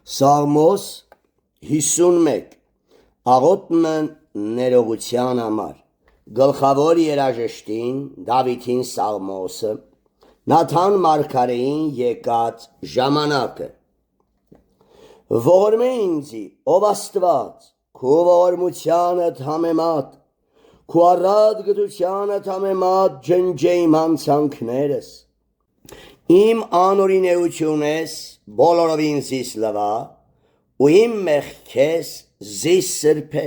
Սաղմոս 51 աղոթքը ներողության համար գլխավոր երաժշտին Դավիթին Սաղմոսը Նաթան մարգարեին եկած ժամանակը Ողորմե ինձի ով Աստված քո ողորմությանդ համեմատ քո առատ գթությանդ համեմատ ջնջեիմ հանցանքներս Իմ անօրինեությունես բոլորովին զիս լվա ու իմ մեղքես զիս սրբե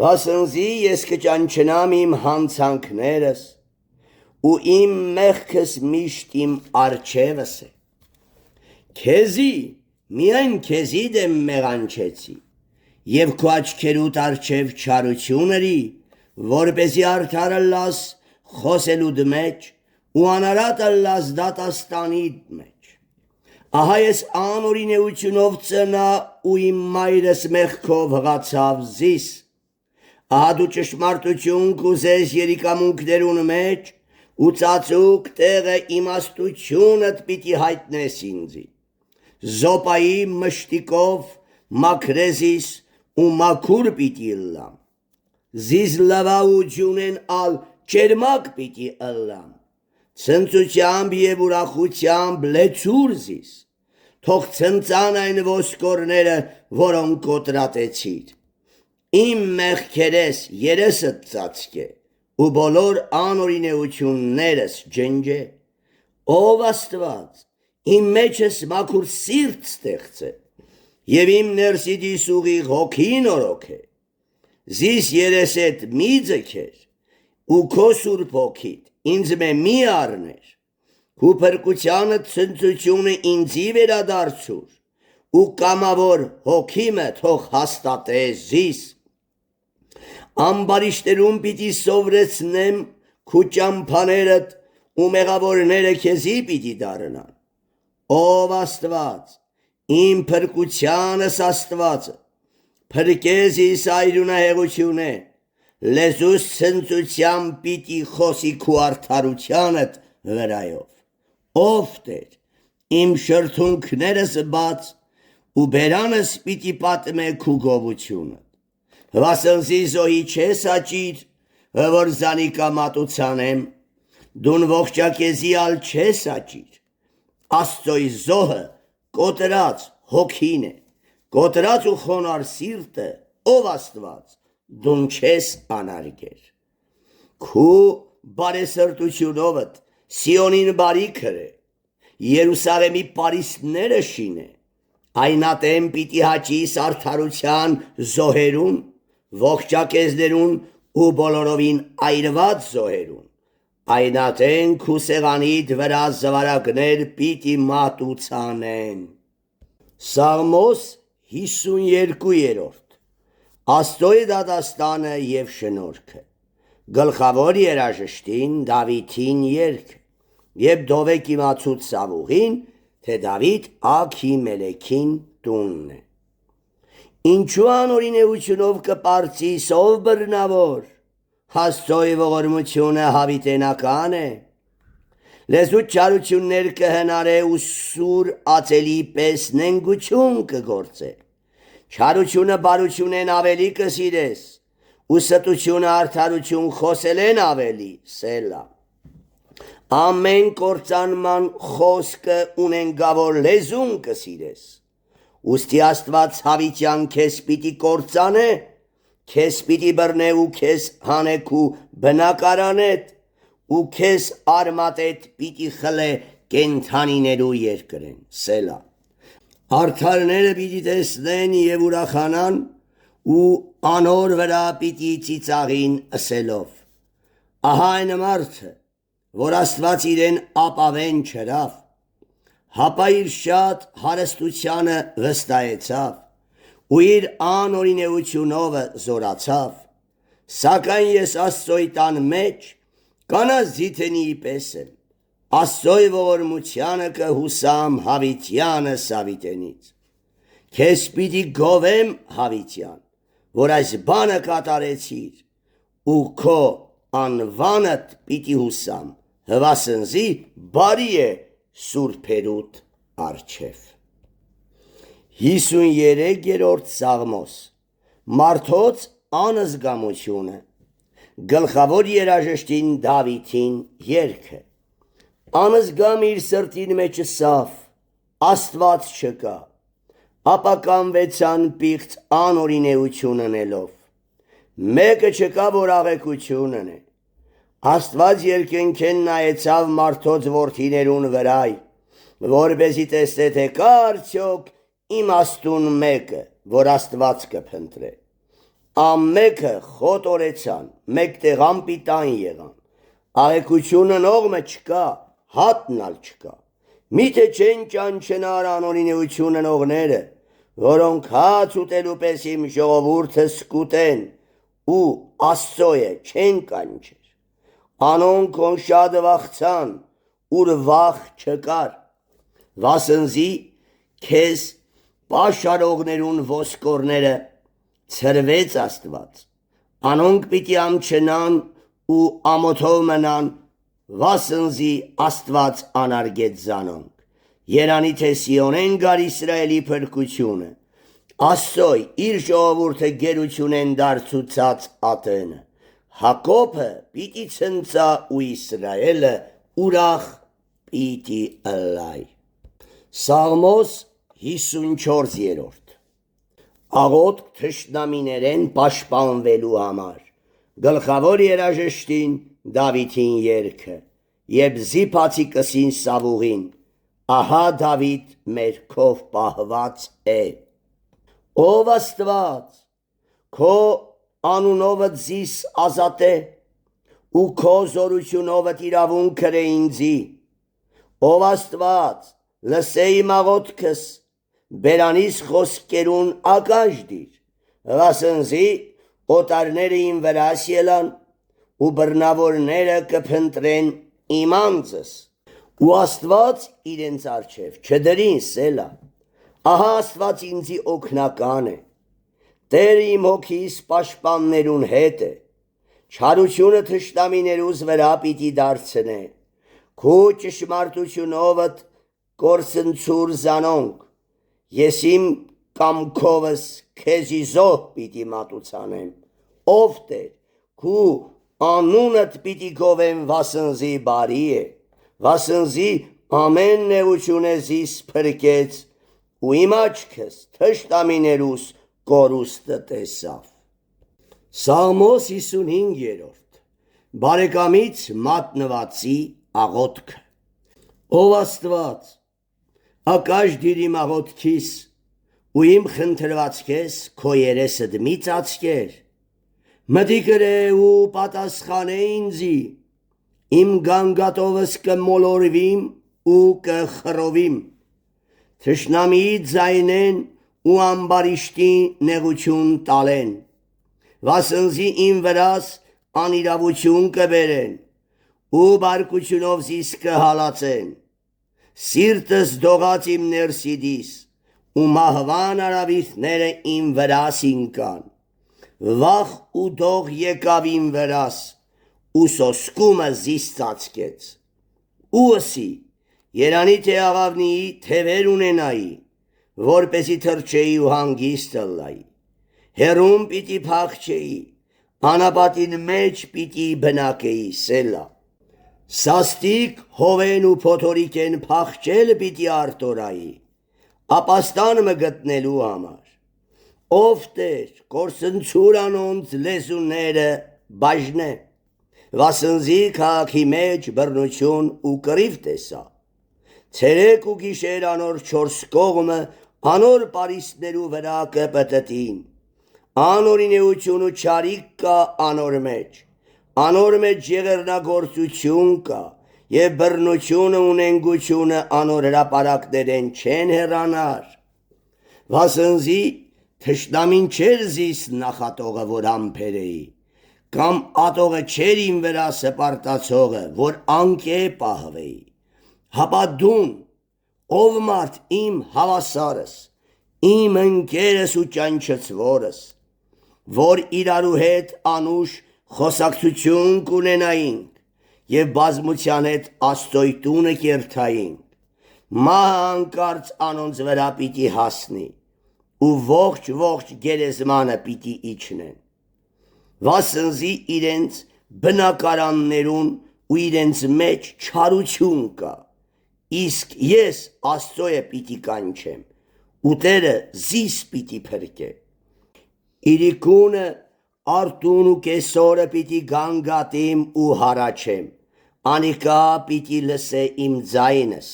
Վասնզի ես կճանչնամ իմ հանցանքներս ու իմ մեղքս միշտ իմ առջևս է Քեզի միայն քեզի դեմ մեղանչեցի եւ քո աչքերուդ առջև չարություն ըրի որպեսզի արդար ըլլաս խոսելուդ մեջ ու անարատ ըլլաս դատաստանիդ մեջ Ահա ես անօրինեությունով ծնա ու իմ մայրս մեղքով հղացավ զիս Ահա դու ճշմարտություն կուզես երիկամունքներուն մեջ ու ծածուկ տեղը իմաստությունդ պիտի հայտնես ինձի Զոպայի մշտիկով մաքրեզիս ու մաքուր պիտի ըլլամ Զիս լվա ու ջունեն ալ ճերմակ պիտի ըլլամ Ցնծությամբ եւ ուրախությամբ լեցուր զիս Թող ցնծան այն ոսկորները որոնք կոտրատեցիր Իմ մեղքերես երեսդ ծածկե ու բոլոր անօրինեություններս ջնջե Ով Աստված իմ մեջս մաքուր սիրտ ստեղծե եւ իմ ներսիդիս ուղիղ հոգին օրոքե Զիս երեսեդ մի ձգեր ու քո սուրբ հոգիդ ինձ մի առներ Քու փրկությանը ցնծությունը ինձի վերադարձուր ու կամավոր հոգիմը թող հաստատե զիս Ամբարիշտերում պիտի սովրեցնեմ քու ճամփաներդ ու մեղավորները քեզի պիտի դառնան Ով Աստված իմ փրկությանս Աստվածը փրկես իս այրունահեղությունը Լեզուս ցնծությամբ պիտի խոսի քու արդարությանդ վրայով Ով Տեր իմ շրթունքներս բաց ու բերանս պիտի պատմե քու գովությունը Վասնզի զոհի չես հաճիր որ զանիկա մատուցանեմ Դուն ողջակեզի ալ չես հաճիր Աստծոյ զոհը կոտրած հոգին է Կոտրած ու խոնար սիրտը ով Աստված Դուն չես անարգեր Քու բարեսրտությունովդ Սիոնին բարիքր է Երուսաղեմի պարիսպները շինե Այնատեմ պիտի հաճիս արդարության զոհերուն Ողջակեզներուն ու բոլորովին այրված զոհերուն Այնատեն քու սեղանիդ վրա զվարակներ պիտի մատուցանեն Սաղմոս 52 Աստծոյ դատաստանը եւ շնորհքը Գլխավոր երաժշտին Դավիթին երգ Եվ դովեք իմացուց Սավուղին թե Դավիթ Աքիմելեքին տունն է Ինչու անօրինեությունով կպարծիս ով բռնավոր Աստծոյ ողորմությունը հավիտենական է Լեզուտ չարություններ կհնարե ու սուր ածելի պես նենգություն կգործե Չարությունը բարությունեն ավելի կսիրես ու ստությունը արդարություն խոսելեն ավելի սելա Ամեն կործանման խոսքը ունենգավոր լեզուն կսիրես Ուստի Աստված հավիտյան քեզ պիտի կործանե Քեզ պիտի բռնե ու քեզ հանեք ու բնակարանեդ ու քեզ արմատեդ պիտի խլե կենթանիներու երկրեն սելա Արդարները պիտի տեսնեն եւ ուրախանան ու անոր վրա պիտի ծիծաղին ըսելով Ահա այն մարդը որ Աստված իրեն ապավեն չրավ Հապա իր շատ հարստությանը վստահեցավ ու իր անօրինեությունով զորացավ Սակայն ես Աստծոյ տան մեջ կանաս ձիթենիի պես եմ Աստծոյ ողորմությանը կհուսամ հավիտյանս հավիտենից Քեզ պիտի գովեմ հավիտյան որ այս բանը կատարեցիր ու քո անվանդ պիտի հուսամ Վասնզի բարի է սուրբերուդ առջև 53-րդ Սաղմոս Մարդոց անզգամությունը Գլխավոր երաժշտին Դավիթին երգը Անզգամ իր սրտին մեջը սավ Աստված չկա ապա կանվեցան պիղծ անօրինեություն անելով Մեկը չկա որ աղեկություն անե Աստված երկնքեն նայեցավ մարդոց որդիներուն վրայ որպեսզի տեսնե թե կա արդյոք իմաստուն մեկը որ Աստված կփնտրե Ամմեկը խոտորեցան մեկտեղ անպիտան եղան աղեկությունը նողմը չկա հատնալ չկա Միթե չեն ճանչնար անօրինեություն անողները որոնք հաց ուտելու պես իմ ժողովուրդը սկուտեն ու Աստծոյը չեն կանչեր Անոնք ոն շատ վախցան ուր վախ չկար Վասնզի քեզ պաշարողներուն ոսկորները ցրվեց Աստված Անոնք պիտի ամչնան ու ամոթով մնան Վասնզի Աստված անարգեց զանոնք Երանի թե Սիոնեն գար Իսրայելի փրկությունը Աստծոյ իր ժողովուրդը գերություն են դարձուցած ատենը Հակոբը պիտի ցնծա ու Իսրայելը ուրախ պիտի ըլլայ Սաղմոս 54-րդ Աղոթք թշնամիներեն պաշտպանվելու համար Գլխավոր երաժշտին Դավիթին երգը Եբ զիփացի կսին Սավուղին Ահա Դավիթ մեր քով պահված է Ով Աստված քո անունովը զիս ազատե ու քո զորությունովը իրավունք կրե ինձի Ով Աստված լսե իմ աղոթքս բերանիս խոսքերուն ակաշ դիր վասնզի օտարները իմ վրաս ելան ու բռնավորները կփնտրեն իմ անձս ու Աստված իրենց առջև չդրին սելա ահա Աստված ինձի օգնական է Տեր իմ հոգիս պաշտպաններուն հետ է չարությունը թշնամիներուս վրա պիտի դարձնե քո ճշմարտությունովդ կորսնցուր զանոնք ես իմ կամքովս քեզի զոհ պիտի մատուցանեմ ով Տեր քու անունդ պիտի գովեմ վասնզի բարի է վասնզի ամեն նեղությունը զիս փրկեց ու իմ աչքս թշնամիներուս կորուստը տեսավ Սաղմոս 55-րդ Բարեկամից մատնվածի աղոթքը Ով Աստված ակաշ դիր իմ աղոթքիս ու իմ խնդրվածքես քո երեսդ մի ծածկեր մտիկր է ու պատասխանե ինձի իմ գանգատովս կմոլորվիմ ու կխռովիմ թշնամիի ձայնեն ու ամբարիշտի նեղություն տալեն վասնզի իմ վրաս անիրավություն կբերեն ու բարկությունով զիս կհալածեն Սիրտս դողաց իմ ներսիդիս ու մահվան արավիթները իմ վրաս ինկան Վախ ու դող եկավ իմ վրաս ու սոսկումը զիս ծածկեց ու ըսի երանի թե աղավնիի թևեր ունենայի որպեսի թրջեի ու հանգիստ ըլլայի հեռում պիտի փախչեի անապատին մեջ պիտի բնակեի սելա Սաստիկ հովեն ու փոթորիկ են փախչել պիտի արտորայի ապաստան մը գտնելու համար ով Տեր կորսնցուր անոնց լեզուները բաժնե վասնզի քաղաքի մեջ բռնություն ու կռիվ տեսա ցերեկ ու գիշեր անոր չորս կողմը անոր պարիսներու վրա կպտտին անօրինեություն ու չարիք կա անոր մեջ եղեռնագործություն կա եւ բռնությունը ու նենգությունը անոր հրապարակներեն չեն հեռանար վասնզի թշնամին չեր զիս նախատողը որ ամփերեի կամ ատողը չեր իմ վրա սպարտացողը որ անկե պահվեի հապա դուն ով մարդ իմ հավասարս իմ ընկերս ու ճանչծվորս որ իրարու հետ անուշ խոսակցություն կունենայինք եւ բազմության հետ աստոյտունը կերթայինք մահը անկարծ անոնց վրա պիտի հասնի ու ողջ գերեզմանը պիտի իջնեն, վասնզի իրենց բնակարաններուն ու իրենց մեջ չարություն կա, իսկ ես Աստծոյը պիտի կանչեմ, ու Տերը զիս պիտի փրկե, իրիկունը արտուն ու կեսորը պիտի գանգատիմ ու հարաչեմ, անիկա պիտի լսե իմ ձայնս,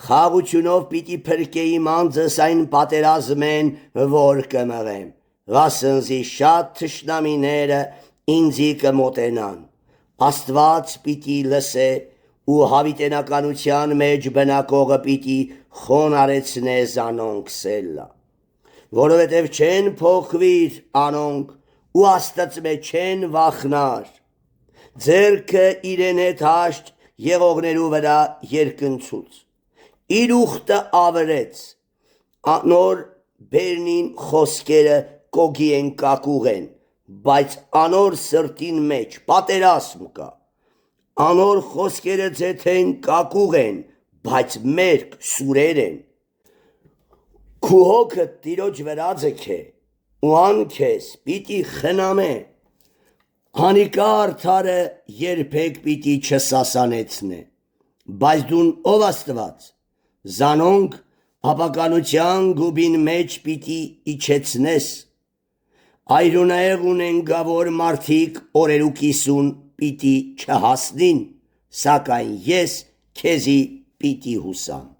խաղությունով պիտի փրկե իմ անձս այն պատերազմեն, որ կմղեմ, վասնզի շատ թշնամիները ինձի կմոտենան, Աստված պիտի լսե ու հավիտենականության մեջ բնակողը պիտի խոնարեցնե զանոնք սելլա, որովհետև չեն փոխվիր անոնք ու Աստծմե չեն վախնար, ձերքը իրեն հետ հաշտ եղողներու վրա երկնցուց, իր ուխտը ավրեց, նոր բերնին խոսքերը կոգի են կակուղ են, բայց անոր սրտին մեջ պատերազմ կա, անոր խոսքերը ձեթեն կակուղ են, բայց մերկ սուրեր են, քու հոգը Տիրոջ վրա ձգե, ու անքես պիտի խնամե, անիկա արդարը երբեք պիտի չսասանեցնե, բայց դուն ով Աստված, զանոնք ապականության գուբին մեջ պիտի իջեցնես, այրունայեղ ունեն գավոր մարդիկ օրերու կիսուն պիտի չհասնին, սակայն ես քեզի պիտի հուսամ։